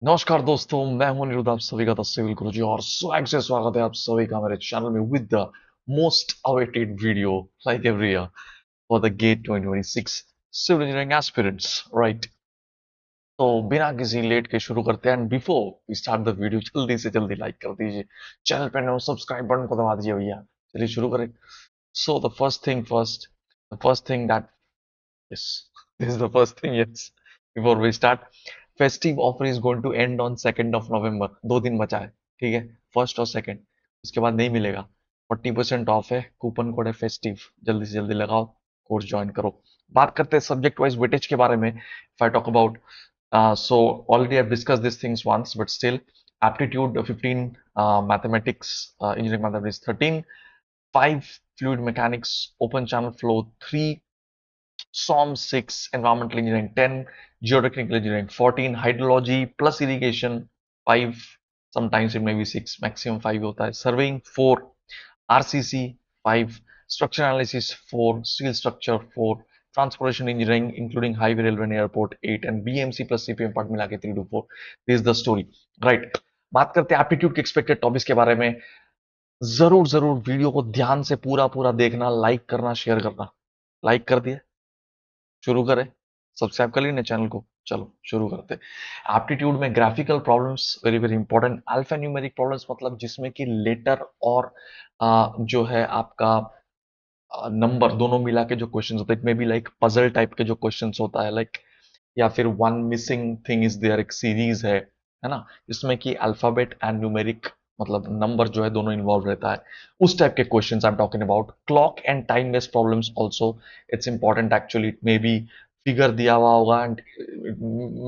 नमस्कार दोस्तों, मैं हूं अनिरुद्ध, आप सभी का सिविल गुरुजी और स्वैग से स्वागत है आप सभी का मेरे चैनल में with the most awaited video like every year for the GATE 2026 civil engineering aspirants, right. तो बिना किसी लेट के शुरू करते हैं and before we start the video जल्दी से जल्दी लाइक कर दीजिए, चैनल पर नए हो सब्सक्राइब बटन को दबा दीजिए भैया। चलिए शुरू करें। So the first thing first, the first thing that Yes, this is the first thing. Yes, before we start, festive offer is going to end on 2nd of November. 2 दिन बचा है, ठीक है। फर्स्ट और सेकंड, उसके बाद नहीं मिलेगा। 40% ऑफ है, कूपन कोड है फेस्टिव। जल्दी से जल्दी लगाओ, कोर्स ज्वाइन करो। बात करते हैं सब्जेक्ट वाइज वेटेज के बारे में। If I talk about, so already I've discussed these things once, but still, aptitude 15, mathematics, engineering mathematics 13, 5 fluid mechanics, open channel flow 3, SOM 6, Environmental Engineering 10, Geotechnical Engineering 14, Hydrology plus Irrigation 5, sometimes it may be 6, maximum 5 होता है, Surveying 4, RCC 5, Structure Analysis 4, Steel Structure 4, Transportation Engineering including Highway, Railway and Airport 8 and BMC plus CPM part मिला के 3 to 4. This is the story, right? बात करते हैं aptitude के expected topics के बारे में। जरूर जरूर वीडियो को ध्यान से पूरा पूरा देखना, लाइक करना, शेयर करना। लाइक कर दिया, शुरू करें। सब्सक्राइब कर लेना चैनल को। चलो शुरू करते हैं। एप्टीट्यूड में graphical problems very very important. Alpha numeric problems मतलब जिसमें कि लेटर और जो है आपका नंबर दोनों मिला के जो क्वेश्चंस होते हैं, it may be like puzzle type के जो क्वेश्चंस होता है लाइक, या फिर one missing thing is there, एक सीरीज है ना, इसमें कि अल्फाबेट एंड न्यूमेरिक मतलब नंबर जो है दोनों इन्वॉल्व रहता है। उस टाइप के questions I am talking about. Clock and time based problems also, it's important actually. It may be figure दिया हुआ होगा and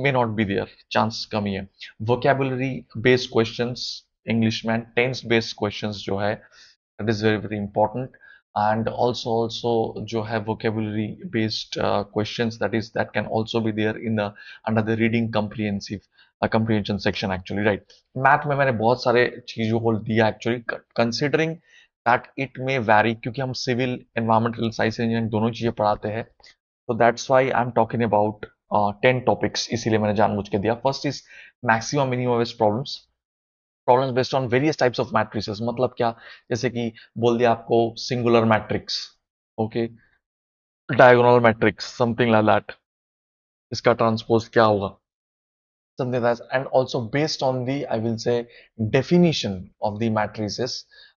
may not be there, chance कम ही है। वोकेबुलरी बेस्ड क्वेश्चंस, इंग्लिश में टेंस बेस्ड क्वेश्चंस जो है, that is very very important. and also जो है vocabulary based questions, that can also be there in the under the reading comprehensive comprehension section actually, right? Math में मैंने बहुत सारे चीजों को दिया actually, considering that it may vary, क्योंकि हम सिविल एनवायरमेंटल साइंस इंजीनियरिंग दोनों चीजें पढ़ाते हैं। तो that's why I am talking about 10 topics, इसीलिए मैंने जानबूझ के दिया। First is maximum minimum based problems, problems based on various types of matrices. मतलब क्या, जैसे कि बोल दिया आपको singular matrix, okay, diagonal matrix, something like that, इसका ट्रांसपोज क्या होगा, something like that. And also based on the, I will say, definition of the matrices,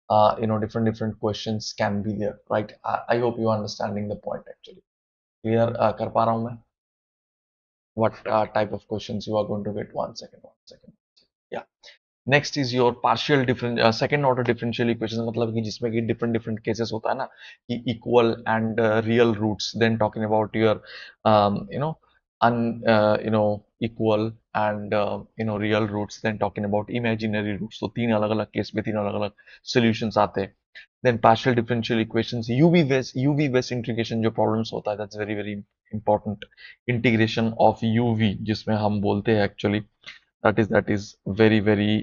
different questions can be there, right? I hope you are understanding the point actually. Clear कर पा रहा हूं मैं? What type of questions you are going to get? One second. Yeah. Next is your partial different second order differential equation, मतलब कि जिसमें कि different different cases होता है ना, कि equal and real roots, then talking about your you know unequal and real roots, then talking about imaginary roots. तो तीन अलग अलग केस में तीन अलग अलग सॉल्यूशंस आते हैं। Then partial differential equations, UV base integration जो प्रॉब्लम्स होता है, that's very very important. Integration of UV जिसमें हम बोलते हैं actually, that is very very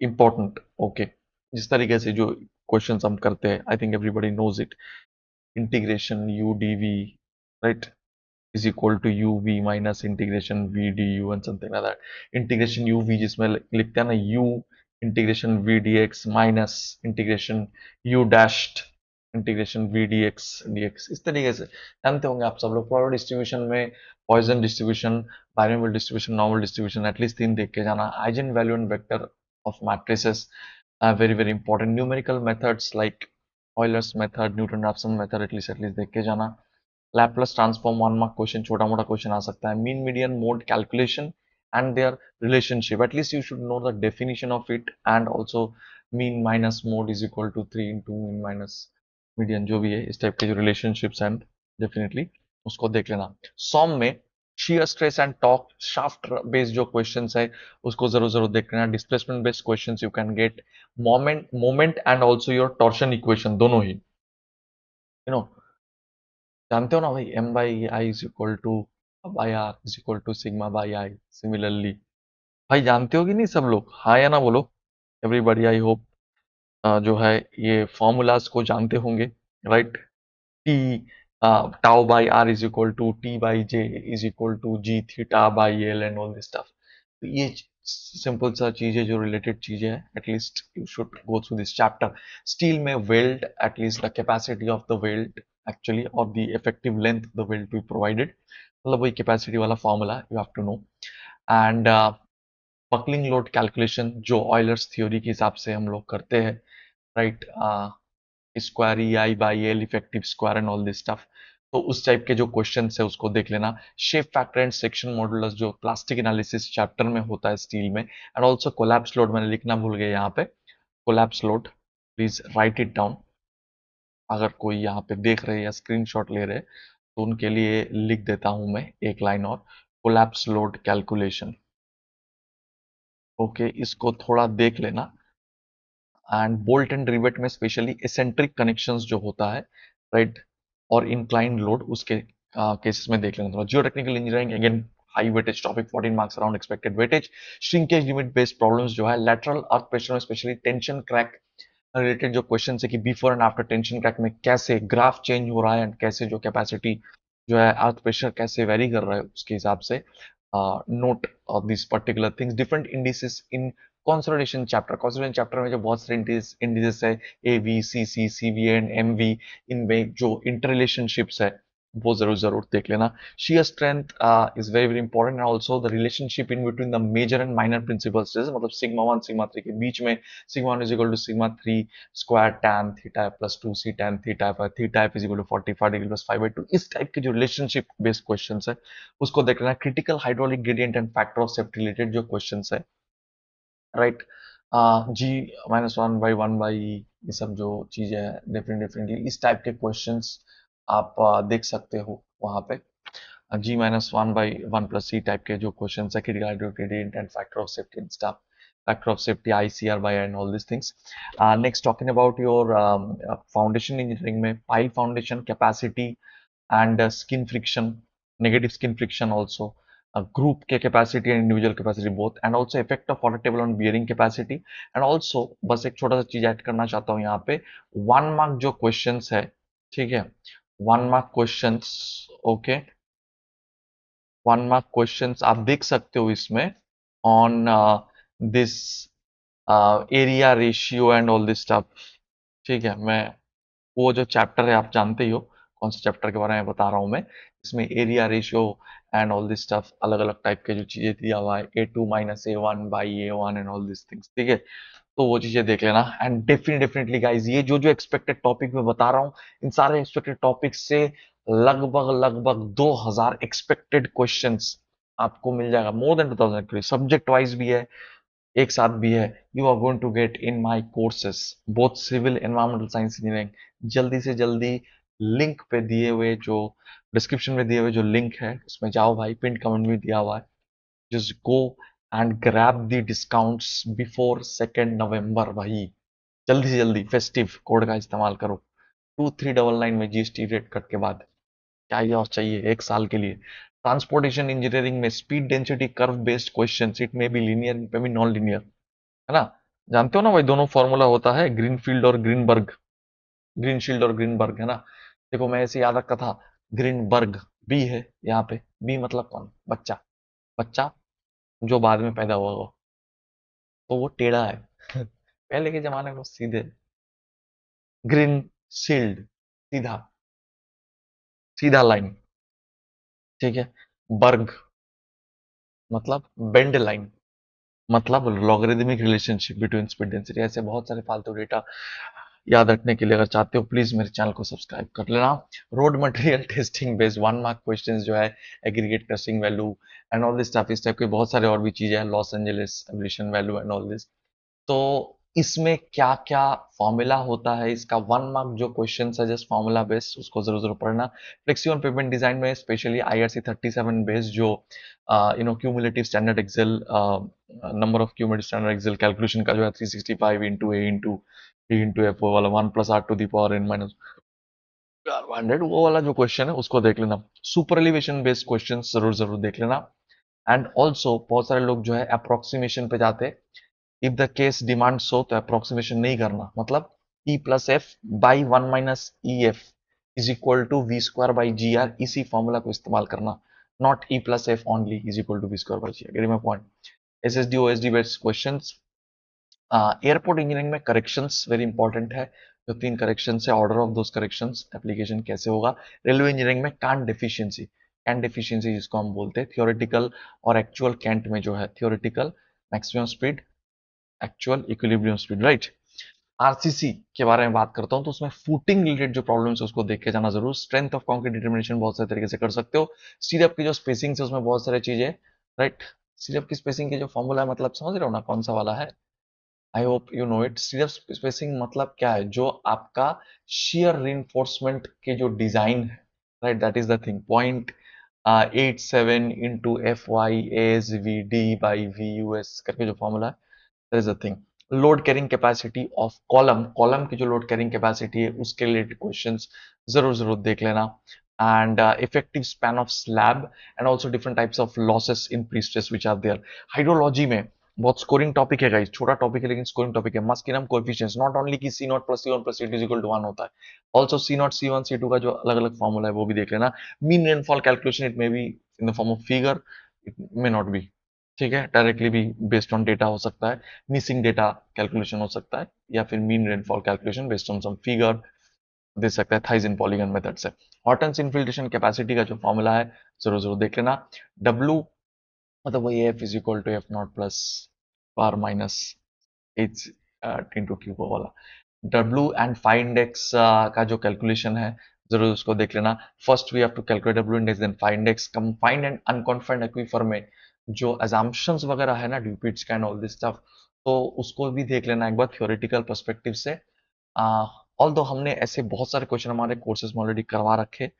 important, okay। जिस तरीके से जो क्वेश्चंस हम करते हैं, I think everybody knows it. Integration U D V, right, is equal to U V minus integration V D U and something like that. Integration U V जिसमें लिखते हैं ना U integration V D X minus integration U dashed integration V D X, इस तरीके से जानते होंगे आप सब लोग। फॉरवर्ड डिस्ट्रीब्यूशन में Poisson distribution, binomial distribution, normal distribution, at least 3 देख के जाना। Eigen value and vector of matrices, very very important. Numerical methods like Euler's method, Newton Raphson method, at least देख के जाना। लैपलेस ट्रांसफॉर्म 1 मार्क क्वेश्चन, छोटा मोटा question आ सकता है। Mean median mode calculation and their relationship, at least you should know the definition of it, and also mean minus mode is equal to 3 into mean minus median, जो भी है इस type के जो रिलेशनशिप्स एंड डेफिनेटली उसको देख लेना। सॉम में shear stress and torque shaft based जो क्वेश्चंस है उसको जरूर जरूर देख लेना। Displacement based questions you can get moment and also your torsion equation, दोनों ही नो जानते हो ना भाई। M by I is equal to by R is equal to sigma by I, similarly. भाई जानते हो कि नहीं सब लोग, हाँ या ना बोलो एवरीबॉडी, आई होप जो है ये फॉर्मूलाज को जानते होंगे, right. T tau by R is equal to T by J is equal to G theta by L and all this stuff. तो ये सिंपल सा चीज है जो रिलेटेड चीजें है, at least you should go through this chapter. Steel में weld, at least the capacity of the weld actually और the effective length the weld to provided, मतलब वही कैपेसिटी वाला formula you have to know. And buckling load calculation जो Euler's theory के हिसाब से हम लोग करते हैं, right, square E I by L effective square and all this stuff. तो उस टाइप के जो क्वेश्चन है उसको देख लेना। Shape factor and section modulus जो प्लास्टिक एनालिसिस चैप्टर में होता है स्टील में, एंड ऑल्सो कोलैप्स लोड, मैंने लिखना भूल गया यहाँ पे, collapse load, please right it down. अगर कोई यहाँ पे देख रहे या स्क्रीनशॉट ले रहे तो उनके लिए लिख देता हूं मैं एक लाइन और, कोलैप्स लोड कैलकुलेशन। ओके, इसको थोड़ा देख लेना। एंड बोल्ट एंड रिवेट में स्पेशली एसेंट्रिक कनेक्शंस जो होता है, राइट, और इंक्लाइन लोड, उसके केसेस में देख लेना थोड़ा। जियो technical engineering again high weightage topic, 14 marks around expected weightage. Shrinkage limit based problems जो है लेटरल अर्थ प्रेशर में स्पेशली टेंशन क्रैक रिलेटेड जो क्वेश्चन है कि before and after tension crack में कैसे ग्राफ चेंज हो रहा है, एंड कैसे जो कैपेसिटी जो है अर्थ प्रेशर कैसे वेरी कर रहा है उसके हिसाब से note of this particular things. Different indices in consolidation chapter, consolidation chapter में जो बहुत सारे इंडिसेस है, A V C C C V and M V, इनमें जो इंटर रिलेशनशिप्स है वो जरूर जरूर देख लेना। shear strength is very very important, and also the relationship in between the major and minor principal stresses, मतलब सिग्मा 1 सिग्मा 3 के बीच में sigma 1 is equal to sigma 3 square tan theta plus 2 c tan theta पर theta F is equal to 45 degree plus 5/2। इस type के जो relationship based questions है उसको देख लेना। Critical hydraulic gradient and factor of safety related जो questions है, राइट, जी -1/1 ये सब जो चीजें हैं डेफिनेटली इस टाइप के क्वेश्चंस आप देख सकते हो वहां पे। G-1/1 plus C टाइप के जो क्वेश्चन है, critical hydrogen gradient and factor of safety and stuff, factor of safety, ICR by and all these things. Next, talking about your foundation engineering में pile foundation capacity and skin friction, negative skin friction also, group के capacity and individual capacity both, and also effect of water table on bearing capacity, and also बस एक छोटा सा चीज add करना चाहता हूँ यहाँ पे, 1 मार्क जो क्वेश्चंस है, ठीक है, 1 mark questions, okay, 1 mark questions आप देख सकते हो इसमें on this area ratio and all this stuff. ठीक है, मैं वो जो चैप्टर है आप जानते ही हो कौन सा चैप्टर के बारे में बता रहा हूँ मैं, इसमें area ratio and all this stuff, अलग अलग टाइप के जो चीजें दिया हुआ है, A2 - A1/A1 and all this things, ठीक है, तो वो चीजें देख लेना। एंड डेफिनेटली गाइज ये जो जो एक्सपेक्टेड टॉपिक मैं बता रहा हूँ, इन सारे एक्सपेक्टेड टॉपिक से लगभग लगभग 2000 एक्सपेक्टेड क्वेश्चंस आपको मिल जाएगा, more than 2000 actually, subject wise भी है, एक साथ भी है। You are going to get in my courses both civil environmental science engineering. जल्दी से जल्दी लिंक पे दिए हुए जो डिस्क्रिप्शन में दिए हुए जो लिंक है उसमें जाओ भाई, पिन कमेंट में दिया हुआ है, just go and grab the discounts before 2 नवंबर भाई। जल्दी से जल्दी फेस्टिव कोड का इस्तेमाल करो, 2399 में जीएसटी रेट कट के बाद, क्या ही और चाहिए एक साल के लिए। ट्रांसपोर्टेशन इंजीनियरिंग में speed density curve based question, it में भी लीनियर, इट में भी नॉन लीनियर, है ना, जानते हो ना भाई, दोनों फॉर्मूला होता है ग्रीनफील्ड और ग्रीनबर्ग, ग्रीनशील्ड और ग्रीनबर्ग, है ना। देखो मैं ऐसे याद रखा था, ग्रीनबर्ग बी है यहाँ पे, बी मतलब कौन, बच्चा, बच्चा जो बाद में पैदा हुआ हो, तो वो टेढ़ा है पहले के जमाने में सीधे, ग्रीन शील्ड सीधा, सीधा लाइन, ठीक है, बर्ग मतलब बेंड लाइन, मतलब logarithmic relationship between speed density. ऐसे बहुत सारे फालतू डेटा याद रखने के लिए अगर चाहते हो प्लीज मेरे चैनल को सब्सक्राइब कर लेना। Road material testing based 1 mark questions जो है, aggregate crushing value and all this stuff, इस टाइप के बहुत सारे और भी चीजें हैं, Los Angeles abrasion value and all this. तो इसमें क्या क्या फॉर्मूला होता है, इसका 1 मार्क जो क्वेश्चन है जस्ट फॉर्मूला बेस्ड, उसको जरूर जरूर पढ़ना। फ्लेक्सिबल पेमेंट डिजाइन में स्पेशली IRC 37 बेस्ड जो cumulative standard axle, number of cumulative standard axle calculation का जो है 365 into A into D into F वाला 1+R⁴ वो वाला जो क्वेश्चन है उसको देख लेना। सुपर एलिवेशन बेस्ड क्वेश्चन जरूर जरूर देख लेना। एंड ऑल्सो बहुत सारे लोग जो है अप्रोक्सीमेशन पे जाते हैं, if the case demand so, तो अप्रोक्सीमेशन नहीं करना, मतलब E+F/1 - EF is equal to V²/GR, इसी फॉर्मूला को इस्तेमाल करना, not E+F only is equal to V²/GR। Getting my point. SSD OSD based questions. Airport engineering में करेक्शंस वेरी इंपॉर्टेंट है। जो 3 करेक्शंस है, order of those corrections, application कैसे होगा। रेलवे इंजीनियरिंग में कैंट डेफिशिएंसी जिसको हम बोलते हैं, थियोरेटिकल और एक्चुअल कैंट में जो है, theoretical maximum speed, actual equilibrium speed, right. RCC के बारे में बात करता हूं तो उसमें फूटिंग रिलेटेड जो प्रॉब्लम्स है उसको देख के जाना जरूर। स्ट्रेंथ ऑफ कॉन्क्रीट डिटर्मिनेशन बहुत सारे तरीके से कर सकते हो। सीरप की जो स्पेसिंग है उसमें बहुत सारी चीजें, राइट। सीरप की स्पेसिंग के जो फॉर्मूला है, मतलब समझ रहे हो ना कौन सा वाला है। I hope you know it. Syrup spacing मतलब क्या है, जो आपका shear reinforcement के जो डिजाइन है, right, that is the thing. Point 87 into F Y as V D by V U S करके जो फॉर्मूला है, that is the thing. Load carrying capacity of column की जो लोड कैरिंग कैपेसिटी है उसके रिलेटेड क्वेश्चंस जरूर जरूर देख लेना। And effective span of slab and also different types of losses in prestress which are there. Hydrology में बहुत स्कोरिंग टॉपिक है गाइस, छोटा टॉपिक है लेकिन स्कोरिंग टॉपिक है। मस्किनम कोएफिशिएंट्स, नॉट ओनली कि C naught plus C one plus C two is equal to one होता है, also C naught C one C two का जो अलग अलग फॉर्मूला है वो भी देख लेना। Mean rainfall calculation, it may be in the form of figure, it may not B, ठीक है, डायरेक्टली भी बेस्ड ऑन डेटा हो सकता है, मिसिंग डेटा कैलकुलेशन हो सकता है, या फिर mean rainfall calculation based on some figure दे सकता है थाइजन पॉलीगन मेथड से। हॉटन्स इनफिल्ट्रेशन कैपेसिटी का जो फॉर्मूला है जरूर जरूर देख लेना। डब्ल्यू मतलब वही F is equal to F not plus power minus H into Q वाला। डब्ल्यू एंड फाइव इंडेक्स का जो कैलकुलेशन है जरूर उसको देख लेना। First we have to calculate W index, then phi index. Confined and unconfined aquifer में जो अजम्पशंस वगैरह है ना, ड्यूपिट्स का एंड ऑल दिस स्टफ, तो उसको भी देख लेना एक बार थ्योरेटिकल पर्सपेक्टिव से। ऑल दो हमने ऐसे बहुत सारे क्वेश्चन हमारे कोर्सेज में ऑलरेडी करवा रखे।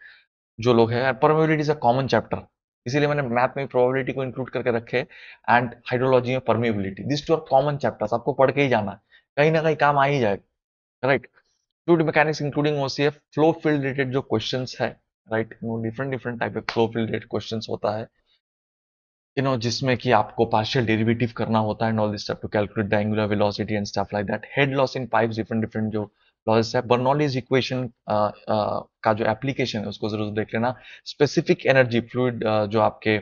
जो लोग हैं, probability is a common chapter, इसीलिए मैंने मैथ में प्रोबेबिलिटी को इंक्लूड करके रखे। एंड हाइड्रोलॉजी में permeability, this two are common chapters, आपको पढ़ के ही जाना है, कहीं ना कहीं काम आ ही जाएगा, right. Fluid mechanics including OCF, flow field related जो क्वेश्चंस है, right, different different type of flow field related questions होता है, जिसमें कि आपको पार्शियल डेरिवेटिव करना होता है and all this stuff to calculate the angular velocity and stuff like that. Head loss in pipes, different different जो लॉसेस है। बर्नौलीज इक्वेशन का जो एप्लीकेशन है उसको जरूर देख लेना। स्पेसिफिक एनर्जी फ्लूइड, जो आपके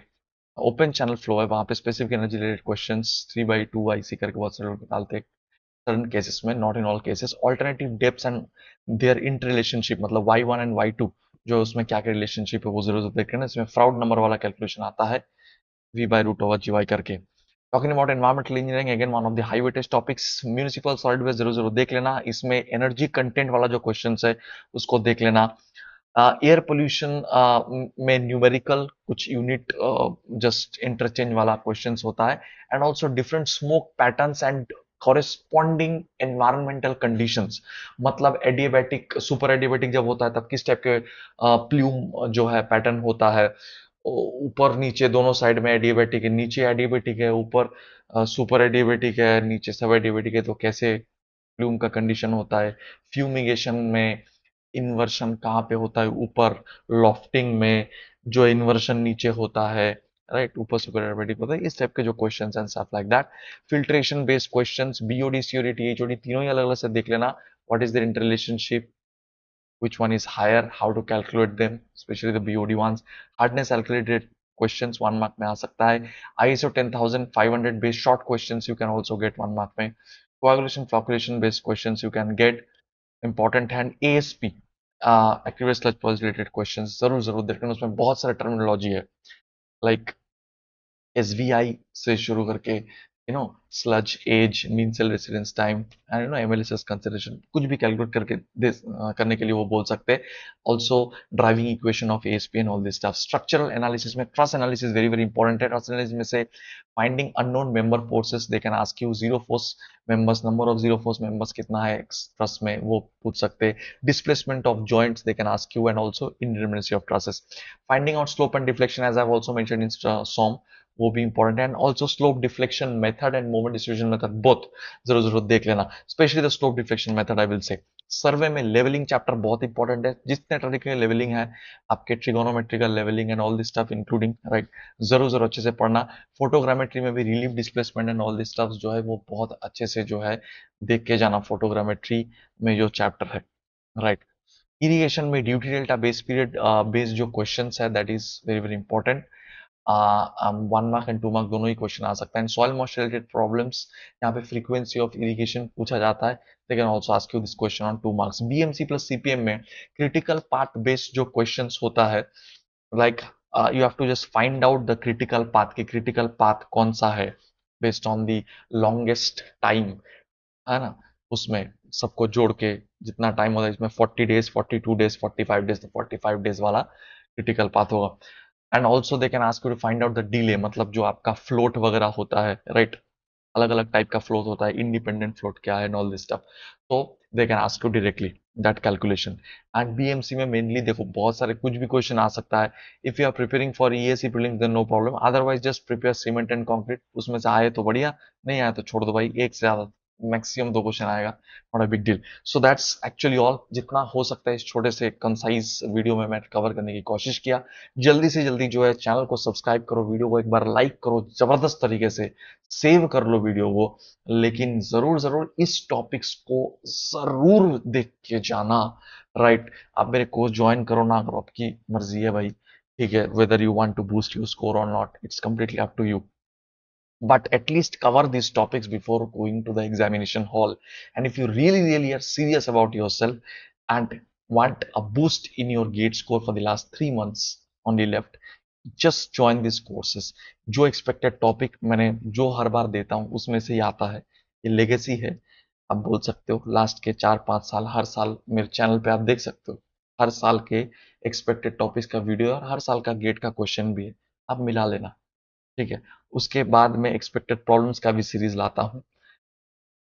ओपन चैनल फ्लो है वहां पे specific energy related questions 3/2 IC करके बहुत सारे लोग निकालते हैं सर्टेन केसेस में, not in all cases. Alternative depths and their inter relationship, मतलब y1 एंड y2 जो उसमें क्या क्या रिलेशनशिप है वो जरूर देख लेना। इसमें फ्राउड नंबर वाला कैलकुलेशन आता है v by root over gy करके। Talking about environmental engineering, again one of the high weightage topics. Municipal solid waste जरूर जरूर देख लेना, इसमें एनर्जी कंटेंट वाला जो क्वेश्चन है उसको देख लेना। एयर पोल्यूशन में न्यूमेरिकल कुछ यूनिट जस्ट इंटरचेंज वाला क्वेश्चंस होता है। And also different smoke patterns and corresponding environmental conditions, मतलब एडियाबैटिक सुपर एडियाबैटिक जब होता है तब किस टाइप के प्लूम जो है पैटर्न होता है, ऊपर नीचे दोनों साइड में एडियाबैटिक है, नीचे एडियाबैटिक है, ऊपर सुपर एडियाबैटिक है, नीचे सब एडियाबैटिक है, तो कैसे प्लूम का कंडीशन होता है। फ्यूमिगेशन में इन्वर्शन कहाँ पे होता है, ऊपर। लॉफ्टिंग में जो इन्वर्शन नीचे होता है, राइट, ऊपर सुपर एडियाबैटिक होता है, इस टाइप के जो questions and stuff like that. Filtration based questions, BOD COD THOD तीनों ही अलग अलग से देख लेना। What is there interrelationship, which one is higher, how to calculate them, especially the BOD ones. Hardness calculated questions 1 mark में आ सकता है। ISO 10500 based short questions you can also get 1 mark में। Coagulation flocculation based questions you can get important hand। ASP accurate sludge pulse related questions जरूर जरूर देखना, उसमें बहुत सारा टर्मिनोलॉजी है, लाइक SVI से शुरू करके sludge age, mean cell residence time and MLSS consideration, कुछ भी कैलकुलेट करके करने के लिए वो बोल सकते हैं। Also driving equation of ASP and all this stuff. Structural analysis में truss analysis very very important है। ट्रस एनालिसिस में से finding unknown member forces, they can ask you zero force members, number of zero force members कितना है truss में वो पूछ सकते हैं। Displacement of joints they can ask you, and also indeterminacy of trusses. Finding out slope and deflection as I have also mentioned in some, वो भी important है। And also slope deflection method and moment distribution method both जरूर जरूर देख लेना, specially the slope deflection method I will say. Survey में levelling chapter बहुत important है, जितने तरह के लेवलिंग है आपके, trigonometrical leveling and all this stuff including, right, जरूर जरूर अच्छे से पढ़ना। फोटोग्रामेट्री में भी relief displacement and all this stuff जो है वो बहुत अच्छे से जो है देख के जाना, फोटोग्रामेट्री में जो चैप्टर है, राइट। इरिगेशन में duty delta base period based जो क्वेश्चंस है that is very very important. 1 mark and 2 mark दोनों ही क्वेश्चन आ सकता है। And soil moisture related problems, यहाँ पे फ्रीक्वेंसी ऑफ इरिगेशन पूछा जाता है, they can also ask you this question on 2 marks. BMC plus CPM में क्रिटिकल पाथ बेस्ड जो क्वेश्चंस होता है, like you have to just find out the critical path, की क्रिटिकल पाथ कौन सा है based on the longest time, है ना, उसमें सबको जोड़ के जितना टाइम होता है, इसमें 40 डेज, 42 डेज, 45 डेज, तो 45 डेज वाला क्रिटिकल पाथ होगा। And also they can ask you to find out the delay, मतलब जो आपका फ्लोट वगैरह होता है, राइट, अलग अलग टाइप का फ्लोट होता है, इंडिपेंडेंट फ्लोट क्या है, ऑल दिस स्टफ, तो they can ask you directly that calculation. And BMC में मेनली देखो बहुत सारे कुछ भी क्वेश्चन आ सकता है। If you are preparing for ESE prelims then no problem, otherwise just prepare cement and concrete, उसमें से आए तो बढ़िया, नहीं आया तो छोड़ दो भाई, एक से ज्यादा मैक्सिमम 2 क्वेश्चन आएगा, not a big deal. So that's actually all, जितना हो सकता है इस छोटे से कंसाइज वीडियो में मैं कवर करने की कोशिश किया। जल्दी से जल्दी जो है चैनल को सब्सक्राइब करो, वीडियो को एक बार लाइक करो, जबरदस्त तरीके से सेव कर लो वीडियो को, लेकिन जरूर जरूर इस टॉपिक्स को जरूर देख के जाना, राइट। आप मेरे कोर्स ज्वाइन करो ना करो आपकी मर्जी है भाई, ठीक है, whether you want to boost your score और not, it's completely up to you, but at least cover these topics before going to the examination hall. And if you really are serious about yourself and want a boost in your gate score for the last 3 months only left, just join these courses. जो expected topic मैंने जो हर बार देता हूँ उसमें से ही आता है, ये लेगेसी है, आप बोल सकते हो। लास्ट के 4-5 साल हर साल मेरे चैनल पे आप देख सकते हो, हर साल के एक्सपेक्टेड टॉपिक्स का वीडियो और हर साल का गेट का क्वेश्चन भी है, आप मिला लेना, ठीक है। उसके बाद में एक्सपेक्टेड प्रॉब्लम्स का भी सीरीज लाता हूँ।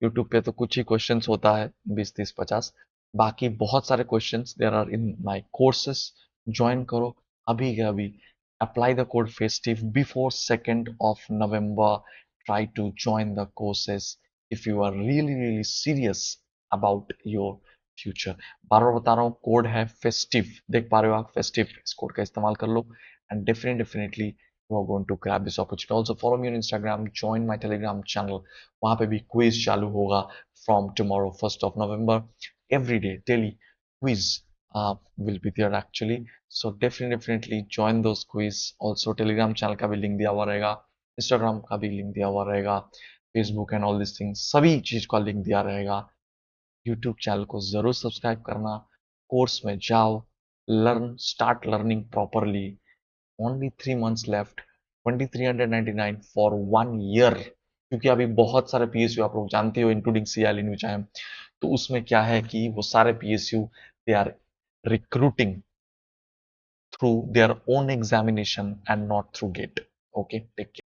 यूट्यूब पे तो कुछ ही क्वेश्चंस होता है, 20 30 50, बाकी बहुत सारे questions there are in my courses. Join करो अभी के अभी, apply the code festive before 2 November, try to join the courses if you are really serious about your future. बार बार बता रहा हूँ, कोड है फेस्टिव, देख पा रहे हो आप, फेस्टिव, इस कोड का इस्तेमाल कर लो and definitely you are going to grab this opportunity. Also follow me on Instagram, join my Telegram channel, वहाँ पे भी क्विज चालू होगा from tomorrow 1 November. Every day daily quiz will be there actually, so definitely join those quiz. Also Telegram channel का भी link दिया हुआ रहेगा, Instagram का भी लिंक दिया हुआ रहेगा, Facebook and all these things सभी चीज का लिंक दिया रहेगा। YouTube चैनल को जरूर सब्सक्राइब करना, कोर्स में जाओ, learn, start learning properly. Only 3 months left, 2399 for 1 year, क्योंकि अभी बहुत सारे पीएसयू आप लोग जानते हो इंक्लूडिंग सीआईएल न्यू, तो उसमें क्या है कि वो सारे PSU they are recruiting through their own examination and not through GATE. Okay, take care.